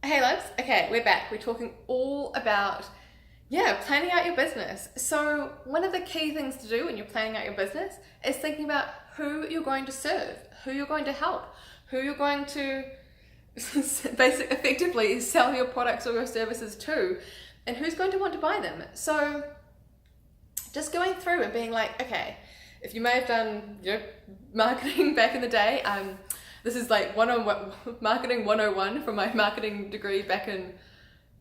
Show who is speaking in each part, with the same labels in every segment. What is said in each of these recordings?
Speaker 1: Hey loves, okay, we're back. We're talking all about, planning out your business. So one of the key things to do when you're planning out your business is thinking about who you're going to serve, who you're going to help, who you're going to basically effectively sell your products or your services to, and who's going to want to buy them. So just going through and being like, okay, if you may have done, marketing back in the day, this is like marketing 101 from my marketing degree back in,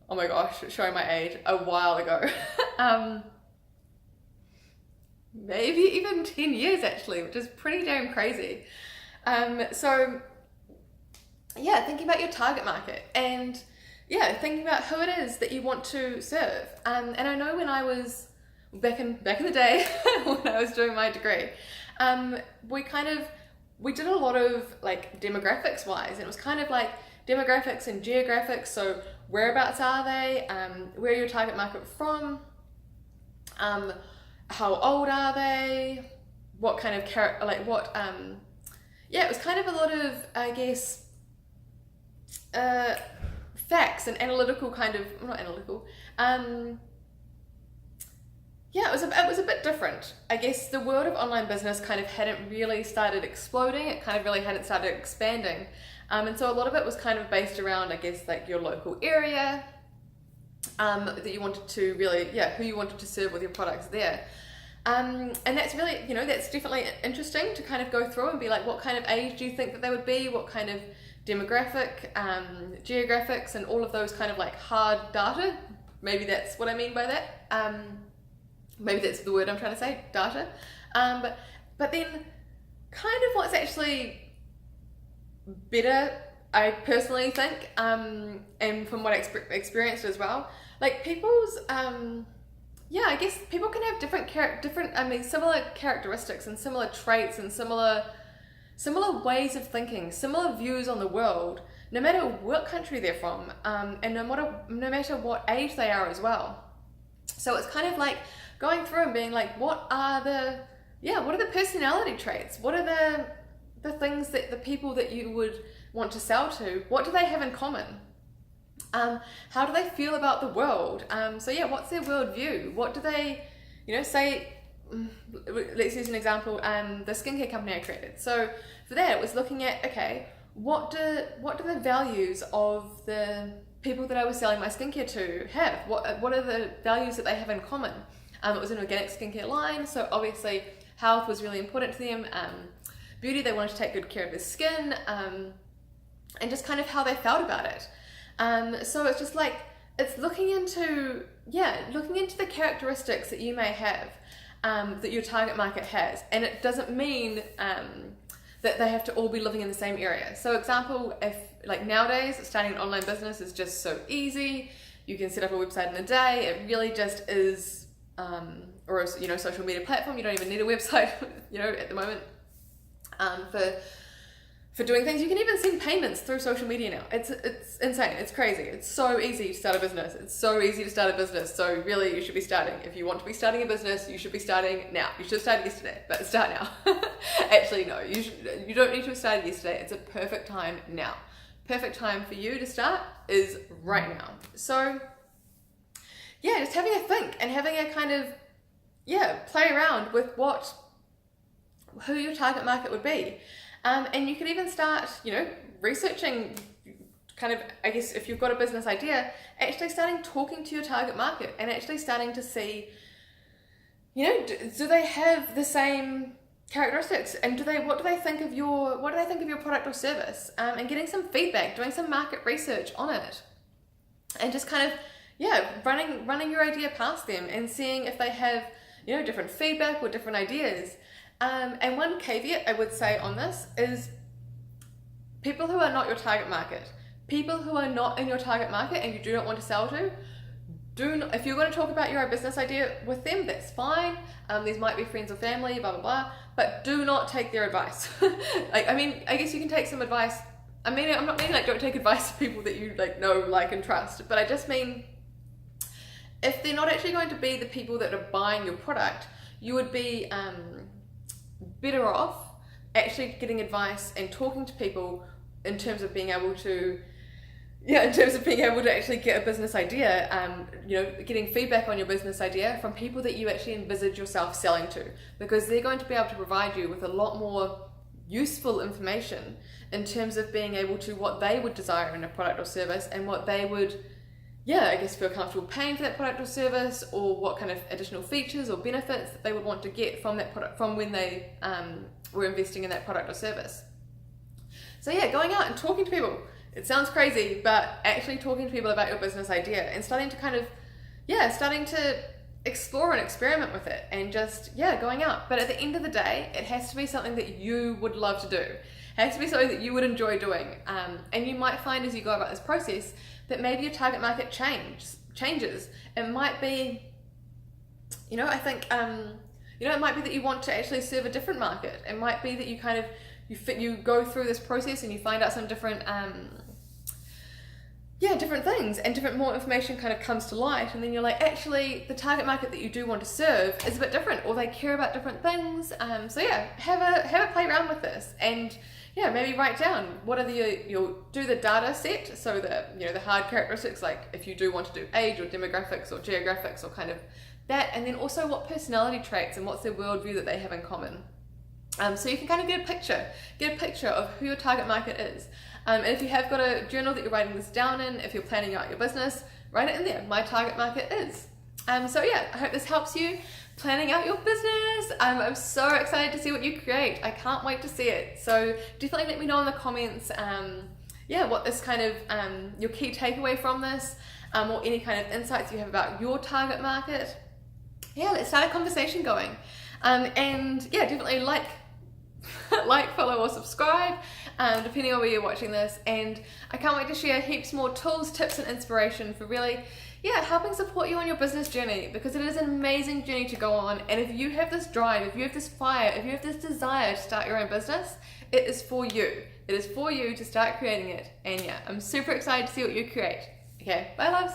Speaker 1: oh my gosh, showing my age, a while ago. Maybe even 10 years actually, which is pretty damn crazy. Thinking about your target market and thinking about who it is that you want to serve. And I know when I was back in the day when I was doing my degree, we did a lot of like demographics wise, and it was kind of like demographics and geographics. So whereabouts are they? Where are your target market from? How old are they? What kind of character, like what, it was kind of a lot of, I guess, facts and analytical kind of, not analytical, it was a bit different. I guess the world of online business kind of hadn't really started exploding. It kind of really hadn't started expanding. And so a lot of it was kind of based around, I guess, like your local area, that you wanted to really, who you wanted to serve with your products there. And that's really, that's definitely interesting to kind of go through and be like, what kind of age do you think that they would be? What kind of demographic, geographics, and all of those kind of like hard data. Maybe that's what I mean by that. Maybe that's the word I'm trying to say, data. But then kind of what's actually better, I personally think, and from what I experienced as well, like people's, I guess people can have similar characteristics and similar traits and similar ways of thinking, similar views on the world, no matter what country they're from, and no matter what age they are as well. So it's kind of like going through and being like, what are the personality traits? What are the things that the people that you would want to sell to, what do they have in common? How do they feel about the world? What's their worldview? What do they, say, let's use an example, the skincare company I created. So for that, it was looking at, okay, what do the values of the people that I was selling my skincare to have? What are the values that they have in common? It was an organic skincare line, so obviously health was really important to them. Beauty, they wanted to take good care of their skin, and just kind of how they felt about it. So it's just like, it's looking into the characteristics that you may have, that your target market has. And it doesn't mean that they have to all be living in the same area. So example, if like nowadays, starting an online business is just so easy. You can set up a website in a day. It really just is, or a social media platform. You don't even need a website, at the moment, for doing things. You can even send payments through social media now. It's insane. It's crazy. It's so easy to start a business. So really you should be starting. If you want to be starting a business, you should be starting now. You should have started yesterday, but start now. Actually, no, you don't need to have started yesterday. It's a perfect time now. Perfect time for you to start is right now. So just having a think and having a kind of, play around with who your target market would be. And you can even start, researching kind of, I guess, if you've got a business idea, actually starting talking to your target market and actually starting to see, do they have the same characteristics, and what do they think of your product or service, and getting some feedback, doing some market research on it, and just kind of, running your idea past them and seeing if they have, different feedback or different ideas. And one caveat I would say on this is people who are not your target market, people who are not in your target market and you do not want to sell to, if you're going to talk about your business idea with them, that's fine. These might be friends or family, blah, blah, blah, but do not take their advice. I guess you can take some advice. I'm not meaning like don't take advice from people that you know, like, and trust, but I just mean if they're not actually going to be the people that are buying your product, you would be better off actually getting advice and talking to people in terms of being able to yeah, in terms of being able to actually get a business idea, getting feedback on your business idea from people that you actually envisage yourself selling to, because they're going to be able to provide you with a lot more useful information in terms of being able to what they would desire in a product or service, and what they would, feel comfortable paying for that product or service, or what kind of additional features or benefits that they would want to get from that product, from when they were investing in that product or service. So going out and talking to people. It sounds crazy, but actually talking to people about your business idea and starting to explore and experiment with it, and just, going out. But at the end of the day, it has to be something that you would love to do. It has to be something that you would enjoy doing. And you might find as you go about this process that maybe your target market changes. It might be, it might be that you want to actually serve a different market. It might be that you go through this process and you find out some different different things, and more information kind of comes to light, and then you're like, actually the target market that you do want to serve is a bit different, or they care about different things. Have a play around with this, and maybe write down what are you'll do the data set, so that the hard characteristics, like if you do want to do age or demographics or geographics or kind of that, and then also what personality traits and what's their worldview that they have in common. So you can kind of get a picture of who your target market is. And if you have got a journal that you're writing this down in, if you're planning out your business, write it in there. My target market is. I hope this helps you planning out your business. I'm so excited to see what you create. I can't wait to see it. So definitely let me know in the comments, what this kind of, your key takeaway from this, or any kind of insights you have about your target market. Let's start a conversation going. Definitely like, follow, or subscribe, depending on where you're watching this. And I can't wait to share heaps more tools, tips, and inspiration for really, helping support you on your business journey, because it is an amazing journey to go on. And if you have this drive, if you have this fire, if you have this desire to start your own business, it is for you. It is for you to start creating it. And I'm super excited to see what you create. Okay, bye loves.